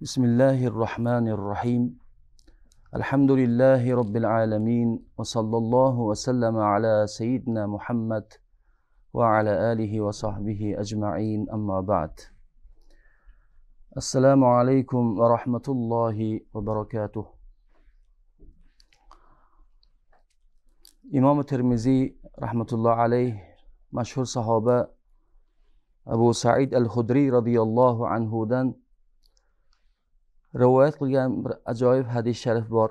بسم الله الرحمن الرحيم الحمد لله رب العالمين وصلى الله وسلم على سيدنا محمد وعلى آله وصحبه أجمعين أما بعد السلام عليكم ورحمة الله وبركاته. إمام الترمذي رحمة الله عليه مشهور صحابة أبو سعيد الخدري رضي الله عنه دان rivoyat qilgan bir ajoyib hadis sharif bor.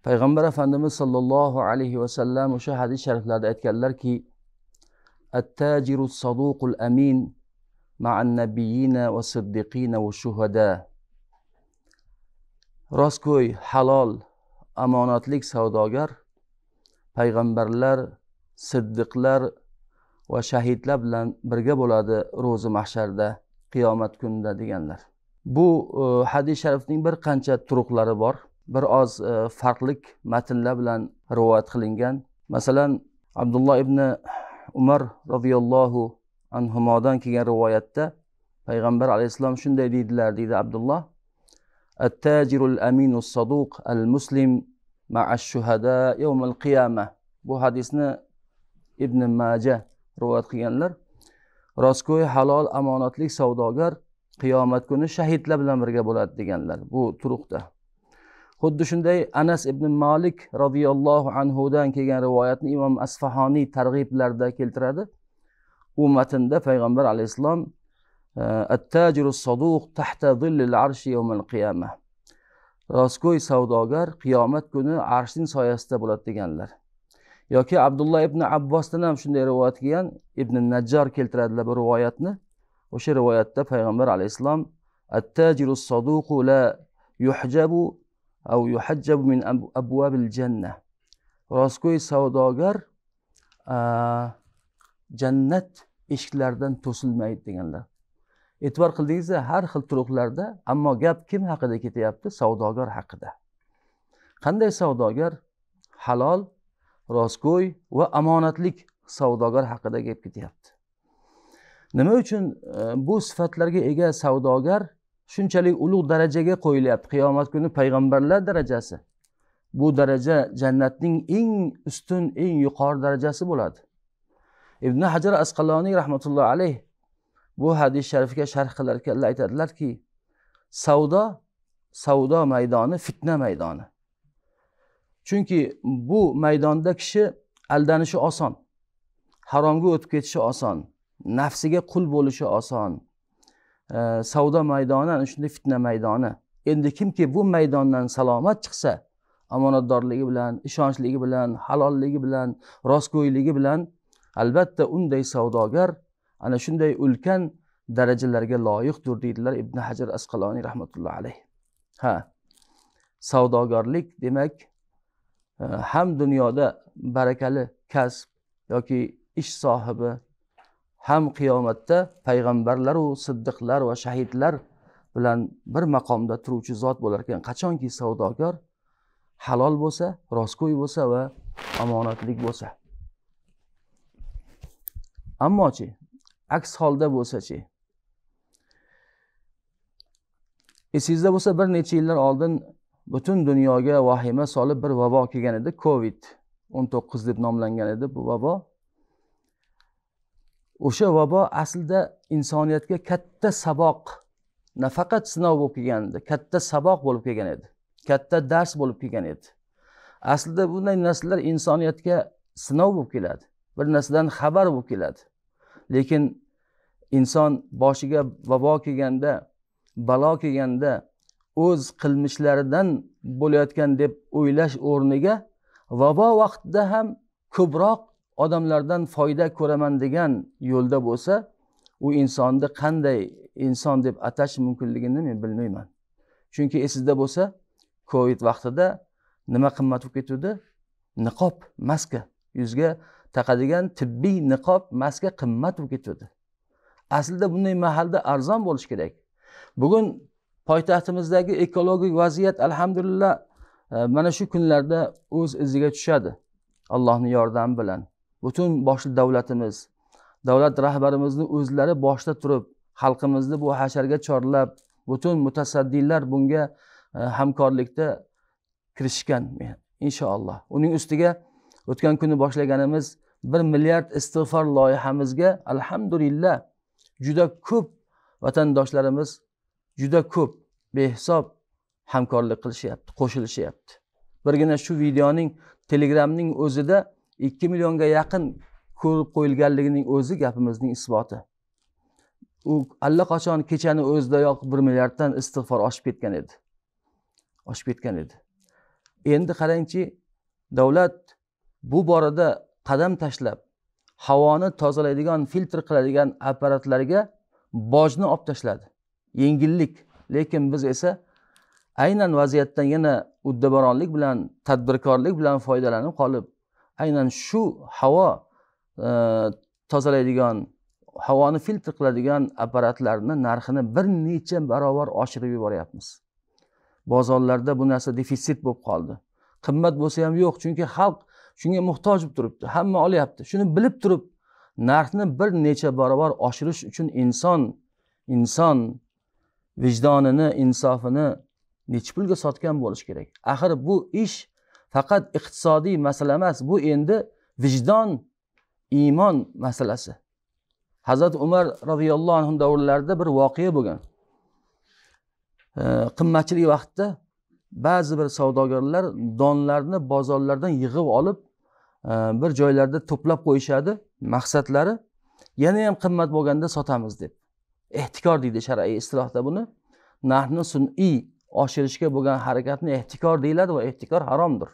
Payg'ambar Efendimiz sallallohu alayhi va sallam o'sha hadis shariflarda aytganlarki: "At-tajiru as-saduqul amin ma'an nabiyyina va siddiqina va shuhada." Rostgo'y, halol, omonatlik savdogar payg'ambarlar, siddiqlar va shahidlar bilan birga bo'ladi ro'zi mahsharda, qiyomat kunida deganlar. Bu hadis sharifning bir qancha turuqlari bor. Bir oz farqli matnlar bilan rivoyat qilingan. Masalan, Abdulloh ibn Umar radhiyallohu anhumodan kelgan rivoyatda payg'ambar alayhisalom shunday deydilar, deydi Abdulloh: "At-tajirul aminus saduq al-muslim ma'ash shuhada yawmal qiyamah." Bu hadisni Ibn Majah rivoyat qilganlar. Rostgo'y, halol, omonatlik savdogar qiyomat kuni shahidlar bilan birga bo'ladi deganlar bu turuqda. Xuddi shunday Anas ibn Malik radhiyallohu anhu dan kelgan rivoyatni Imom Asfahoniy targ'iblarda keltiradi. U matnda payg'ambar alayhisalom at-tajirus saduq tahta zillil arshi yawmal qiyamah. Rostgo'y savdogar qiyomat kuni arshning soyasida bo'ladi deganlar. Yoki Abdulloh ibn Abbosdan ham shunday rivoyat kelgan, Ibn Najjar keltiradilar bu rivoyatni. O'sha rivoyatda payg'ambar alayhisalom at-tajirus saduqu la yuhjabu aw yuhajjabu min abwabil jannah. Rostgo'y savdogar jannat eshiklaridan to'silmaydi deganlar. E'tibor qildingizmi, har xil turuqlarda, ammo gap kim haqida ketyapti? Savdogar haqida. Qanday savdogar? Halol, rostgo'y va omonatlik savdogar haqida gap ketyapti. Nima uchun bu sifatlarga ega savdogar shunchalik ulug' darajaga qo'yilyapti? Qiyomat kuni payg'ambarlar darajasi. Bu daraja jannatning eng ustun, eng yuqori darajasi bo'ladi. Ibn Hajar Asqaloniy rahmatullohi alayh bu hadis sharifga sharh qilarkan aytadilarki, savdo maydoni fitna maydoni. Chunki bu maydonda kishi aldanishi oson, haromga o'tib ketishi oson, nafsiga qul bo'lishi oson. Savdo maydoni ana shunday fitna maydoni. Endi kimki bu maydondan salomat chiqsa, omonatdorligi bilan, ishonchligi bilan, halolligi bilan, rostgo'yligi bilan, albatta unday savdogar ana shunday ulkan darajalarga loyiqdir deydilar Ibn Hajar Asqaloniy rahmatullohi alayh. Savdogarlik demak ham dunyoda barakali kasb yoki ish sohibi, ham qiyomatda payg'ambarlar va siddiqlar va shahidlar bilan bir maqomda turuvchi zot bo'lar ekan. Qachonki savdogar halol bo'lsa, rostgo'y bo'lsa va omonatlik bo'lsa. Ammochi aks holda bo'lsa-chi? Esingizda bo'lsa, bir necha yillar oldin butun dunyoga vahima solib bir vabo kelgan edi, COVID-19 deb nomlangan edi bu vabo. O'sha vabo aslida insoniyatga katta saboq, nafaqat sinov bo'lib kelgan edi, katta saboq bo'lib kelgan edi, katta dars bo'lib kelgan edi. Aslida bunday narsalar insoniyatga sinov bo'lib keladi, bir narsadan xabar bo'lib keladi. Lekin inson boshiga vabo kelganda, balo kelganda o'z qilmishlaridan bo'layotgan deb o'ylash o'rniga vabo vaqtida ham ko'proq odamlardan foyda ko'raman degan yo'lda bo'lsa, u insonni qanday inson deb atash mumkinligini men bilmayman. Chunki esingizda bo'lsa, Covid vaqtida nima qimmat bo'lib ketdi? Niqob, maska, yuzga taqadigan tibbiy niqob, maska qimmat bo'lib ketdi. Aslida bunday mahalda arzon bo'lish kerak. Bugun poytaxtimizdagi ekologik vaziyat alhamdulillah mana shu kunlarda o'z iziga tushadi. Allohning yordami bilan. Butun boshli davlatimiz, davlat rahbarimizni o'zlari boshda turib, xalqimizni bu hasharga chorlab, butun mutasaddilar bunga hamkorlikda kirishgan inshaalloh. Uning ustiga o'tgan kuni boshlaganimiz 1 milliard istig'for loyihamizga alhamdulillah juda ko'p vatandoshlarimiz juda ko'p behisob hamkorlik qilishyapti, qo'shilishyapti. Birgina shu videoning Telegramning o'zida 2 millionga yaqin ko'rib qo'yilganligining o'zi gapimizning isboti. U allaqachon kechani o'zidayoq 1 milliarddan istig'for oshib ketgan edi. Oshib ketgan edi. Endi qarangchi, davlat bu borada qadam tashlab, havoni tozalaydigan, filtr qiladigan apparatlarga bojni olib tashladi. Yengillik. Lekin biz esa aynan vaziyatdan yana uddabaronlik bilan, tadbirkorlik bilan foydalanib qolib, aynan shu havo tozalaydigan, havoni filtr qiladigan apparatlarni narxini bir necha barobar oshirib yuboryapmiz. Bozorlarda bu narsa defitsit bo'lib qoldi. Qimmat bo'lsa ham yo'q, chunki xalq shunga muhtoj bo'lib turibdi. Hamma olyapti. Shuni bilib turib, narxni bir necha barobar oshirish uchun inson vijdonini, insofini necha pulga sotgan bo'lish kerak. Axir bu ish faqat iqtisodiy masala emas, bu endi vijdon, iymon masalasi. Hazrat Umar radhiyallohu anhu davrlarida bir voqea bo'lgan. Qimmatchilik vaqtida ba'zi bir savdogarlar donlarni bozorlardan yig'ib olib bir joylarda to'plab qo'yishadi. Maqsadlari yana ham qimmat bo'lganda sotamiz deb. Ehtikor deydi shar'iy istilohda buni. Narxni sun'iy oshirishga bo'lgan harakatni ehtikor deyiladi va ehtikor haromdir.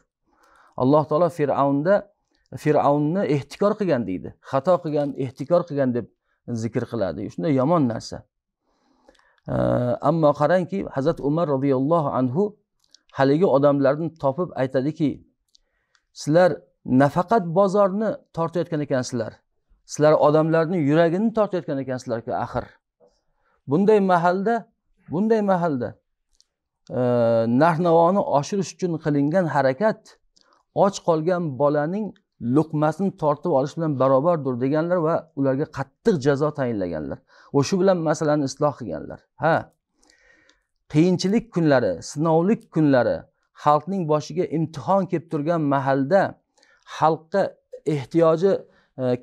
Alloh taolo Fir'avnni ehtikor qilgan deydi. Xato qilgan, ehtikor qilgan deb zikr qiladi. Shunday yomon narsa. Ammo qarangki, Hazrat Umar radhiyallohu anhu haligi odamlarni topib aytadiki, sizlar nafaqat bozorni tortayotgan ekansizlar. Sizlar odamlarning yuragini tortayotgan ekansizlar-ku axir. Bunday mahalda narx-navoni oshirish uchun qilingan harakat och qolgan bolaning luqmasini tortib olish bilan barobardir deganlar va ularga qattiq jazo tayinlaganlar. Va shu bilan masalani isloh qilganlar. Qiyinchilik kunlari, sinovlik kunlari, xalqning boshiga imtihon kelib turgan mahalda xalqqa ehtiyoji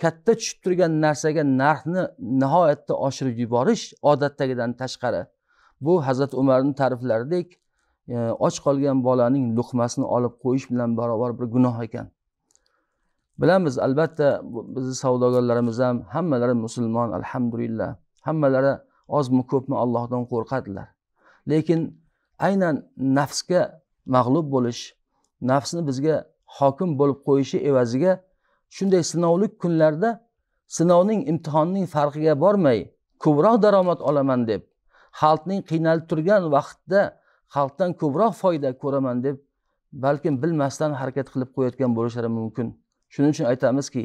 katta tushib turgan narsaga narxni nihoyatda oshirib yuborish odatdagidan tashqari. Bu Hazrat Umarning ta'riflaridek och qolgan bolaning luqmasini olib qo'yish bilan barobar bir gunoh ekan. Bilamiz, albatta bizning savdogarlarimiz ham hammalari musulmon, alhamdulillah. Hammalari ozmi ko'pmi Allohdan qo'rqadilar. Lekin aynan nafsga mag'lub bo'lish, nafsni bizga hokim bo'lib qo'yishi evaziga shunday sinovlik kunlarda sinovning, imtihonning farqiga bormay ko'proq daromad olaman deb, xalqning qiynalib turgan vaqtda xalqdan ko'proq foyda ko'raman deb balkim bilmasdan harakat qilib qo'yayotgan bo'lishlari mumkin. Shuning uchun aytamizki,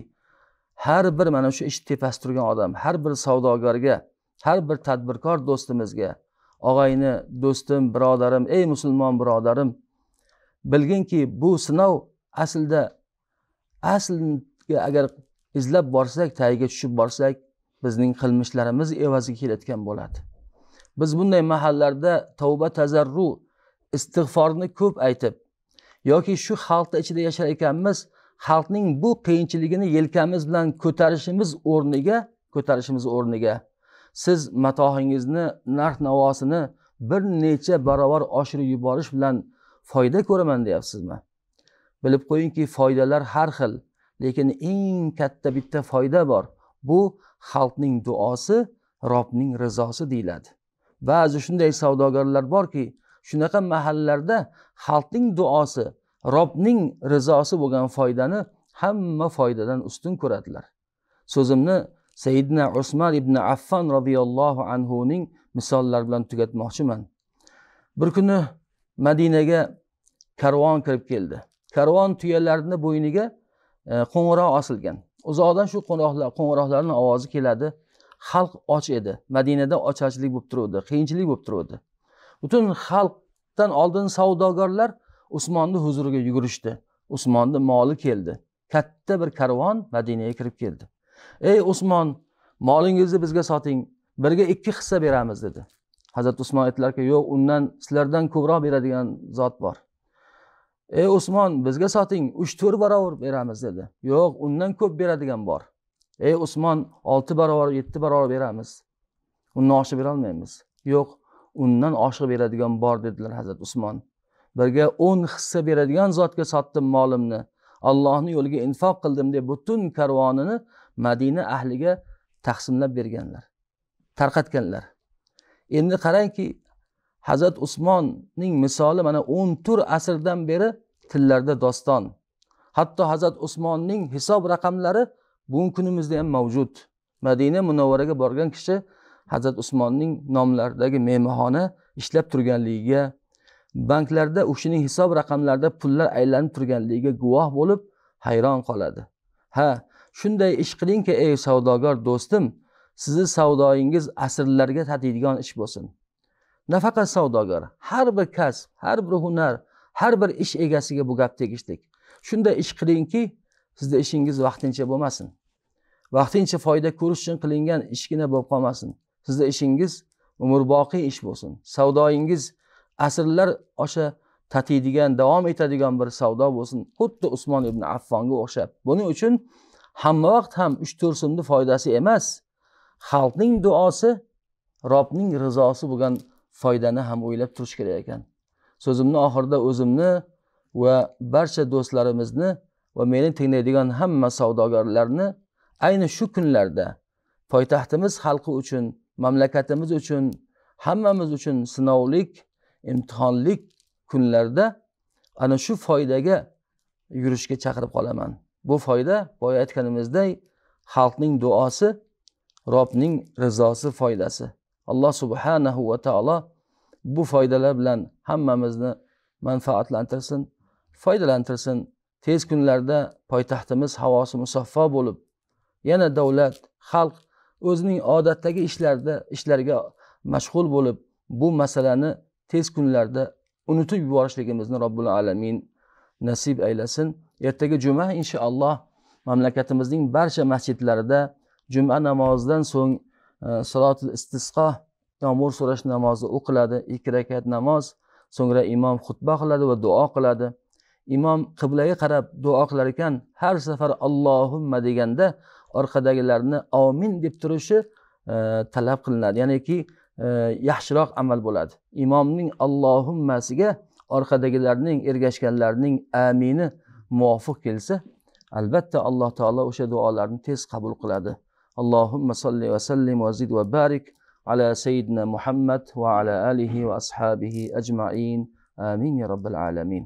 har bir mana shu ish tepasida turgan odam, har bir savdogarga, har bir tadbirkor do'stimizga, og'ayni, do'stim, birodarim, ey musulmon birodarim, bilginki bu sinov aslida agar izlab borsak, tagiga tushib borsak, bizning qilmishlarimiz evaziga kelayotgan bo'ladi. Biz bunday mahallarda tavba tazarru, istig'forni ko'p aytib yoki shu xalqda ichida yashar ekanmiz, xalqning bu qiyinchiligini yelkamiz bilan ko'tarishimiz o'rniga siz matohingizni, narx-navosini bir necha barobar oshirib yuborish bilan foyda ko'raman deyapsizmi? Bilib qo'yingki, foydalar har xil, lekin eng katta bitta foyda bor. Bu xalqning duosi, Robning rizosi deyiladi. Ba'zi shunday savdogarlar borki, shunaqa mahallalarda xalqning duosi, Robning rizosi bo'lgan foydani hamma foydadan ustun ko'radilar. So'zimni Sayyidina Usmon ibn Affon radhiyallohu anhuning misollar bilan tugatmoqchiman. Bir kuni Madinaga karvon kirib keldi. Karvon tuyalarining bo'yniga qo'ng'iroq osilgan. Uzoqdan shu qo'ng'iroqlarning ovozi keladi. Xalq och edi. Madinada ocharchilik bo'lib turibdi, qiyinchilik bo'lib turibdi. Butun xalqdan oldin savdogarlar Usmonning huzuriga yugurishdi. Usmonning moli keldi. Katta bir karvon Madinaga kirib keldi. Ey Usmon, molingizni bizga soting, birga 2 hissa beramiz dedi. Hazrat Usmon aytdilarki, yo'q, undan sizlardan ko'proq beradigan zot bor. Ey Usmon, bizga soting, 3-4 barobar beramiz dedi. Yo'q, undan ko'p beradigan bor. Ey Usmon, 6 barobar, 7 barobar beramiz. Undan oshiq bera olmaymiz. Yo'q, undan oshiq beradigan bor dedilar Hazrat Usmon. Birga 10 hissa beradigan zotga sotdim molimni. Allohning yo'liga infoq qildim deb butun karvonini Madina ahliga taqsimlab berganlar. Tarqatganlar. Endi qarangki, Hazrat Usmonning misoli mana 14 asrdan beri tillarda doston. Hatto Hazrat Usmonning hisob raqamlari bugun kunimizda ham mavjud. Madina Munavvaraga borgan kishi Hazrat Usmonning nomlaridagi mehmonxona ishlab turganligiga, banklarda o'shining hisob raqamlarida pullar aylanib turganligiga guvoh bo'lib hayron qoladi. Ha, shunday ish qilingki, ey savdogar do'stim, sizni savdoyingiz asrlarga tatiydigan ish bo'lsin. Nafaqat savdogar, har bir kasb, har bir hunar, har bir ish egasiga bu gap tegishli. Shunday ish qilingki, sizning ishingiz vaqtincha bo'lmasin. Vaqtincha foyda ko'rish uchun qilingan ishgina bo'lib qolmasin. Sizning ishingiz umrboqiy ish bo'lsin. Savdoyingiz asrlar osha tatiydigan, davom etadigan bir savdo bo'lsin. Xuddi Usmon ibn Affonga o'xshab. Buning uchun hamma vaqt ham 3-4 so'mning foydasi emas, xalqning duosi, Robbning rizosi bo'lgan foydani ham o'ylab turish kerak ekan. So'zimni oxirida o'zimni va barcha do'stlarimizni va meni tinglaydigan hamma savdogarlarni ayni shu kunlarda poytaxtimiz xalqi uchun, mamlakatimiz uchun, hammamiz uchun sinovlik, imtihonlik kunlarda ana shu foydaga yurishga chaqirib qolaman. Bu foyda, boya aytganimizdek, xalqning duosi, Robbning rizosi foydasi. Alloh subhanahu va taolo bu foydalar bilan hammamizni manfaatlantirsin, foydalantirsin. Tez kunlarda poytaxtimiz havosi musaffo bo'lib, yana davlat, xalq o'zining odatdagi ishlariga mashg'ul bo'lib, bu masalani tez kunlarda unutib yuborishligimizni Robbil alamin nasib aylasin. Ertaga juma inshaalloh mamlakatimizning barcha masjidlarida juma namozidan so'ng salotul istisqo, yomg'ir so'rash namozi o'qiladi. 2 rakat namoz, so'ngra imom xutba qiladi va duo qiladi. Imom qiblaga qarab duo qilar ekan, har safar Allohumma deganda orqadagilarni amin deb turishi talab qilinadi. Ya'niki yaxshiroq amal bo'ladi. Imomning Allohummasiga orqadagilarning, ergashganlarning amini muvofiq kelsa, albatta Alloh taolo o'sha duolarni tez qabul qiladi. Allohumma salli va sallim va zid va barik ala sayyidina Muhammad va ala alihi va ashabihi ajma'in. Amin ya rabbal alamin.